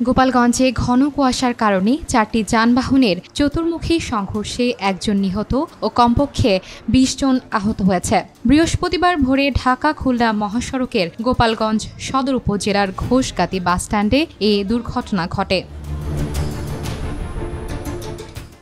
গোপালগঞ্জে ঘন কুয়াশার কারণে 4টি যানবাহনের চতুর্মুখী সংঘর্ষে একজন নিহত ও কমপক্ষে 20 জন আহত হয়েছে। বৃহস্পতিবার ভোরে ঢাকা-খুলনা মহাসড়কের গোপালগঞ্জ সদর উপজেলার ঘোষগাতি বাসস্ট্যান্ডে এ দুর্ঘটনা ঘটে।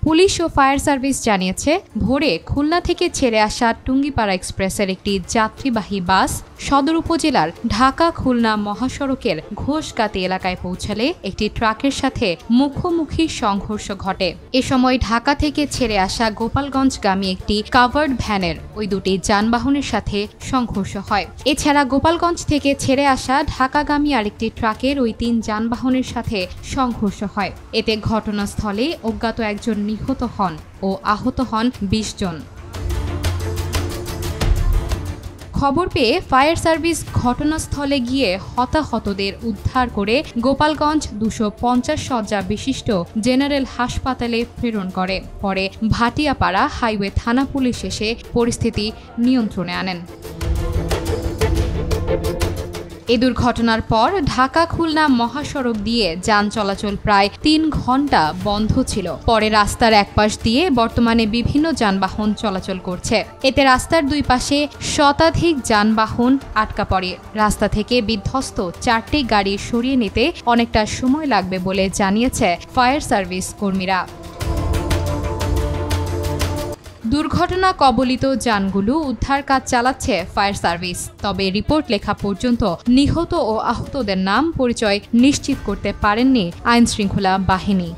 পুলিশ ও ফায়ার সার্ভিস জানিয়েছে, ভোরে খুলনা থেকে ছেড়ে আসা টুঙ্গিপাড়া এক্সপ্রেসের একটি যাত্রীবাহী বাস সদর উপজেলার ঢাকা-খুলনা মহাসড়কের ঘোষগাতি এলাকায় পৌঁছালে একটি ট্রাকের সাথে মুখোমুখি সংঘর্ষ ঘটে। এ সময় ঢাকা থেকে ছেড়ে আসা গোপালগঞ্জগামী একটি কাভার্ড ভ্যানের ওই দুটি যানবাহনের সাথে সংঘর্ষ হয়। এছাড়া গোপালগঞ্জ থেকে ছেড়ে আসা ঢাকাগামী আরেকটি ট্রাকের ওই 3 যানবাহনের সাথে সংঘর্ষ হয়। এতে ঘটনাস্থলে অজ্ঞাত একজন নিহত হন ও আহত হন 20 জন। খবর পেয়ে ফায়ার সার্ভিস ঘটনাস্থলে গিয়ে হতাহতদের উদ্ধার করে গোপালগঞ্জ 250 শয্যা বিশিষ্ট জেনারেল হাসপাতালে প্রেরণ করে। পরে ভাটিয়াপাড়া হাইওয়ে থানা পুলিশ এসে পরিস্থিতি নিয়ন্ত্রণে আনেন। এ দুর্ঘটনার পর ঢাকা-খুলনা মহাসড়ক দিয়ে যান চলাচল প্রায় 3 ঘন্টা বন্ধ ছিল। পরে রাস্তার একপাশ দিয়ে বর্তমানে বিভিন্ন যানবাহন চলাচল করছে। এতে রাস্তার দুই পাশে শতাধিক যানবাহন আটকা পড়ে। রাস্তা থেকে বিধ্বস্ত 4টি গাড়ি সরিয়ে নিতে অনেকটা সময় লাগবে বলে জানিয়েছে ফায়ার সার্ভিস কর্মীরা। দুর্ঘটনা কবলিত যানগুলো উদ্ধার কাজ চালাচ্ছে ফায়ার সার্ভিস। তবে রিপোর্ট লেখা পর্যন্ত নিহত ও আহতদের নাম পরিচয় নিশ্চিত করতে পারেননি আইনশৃঙ্খলা বাহিনী।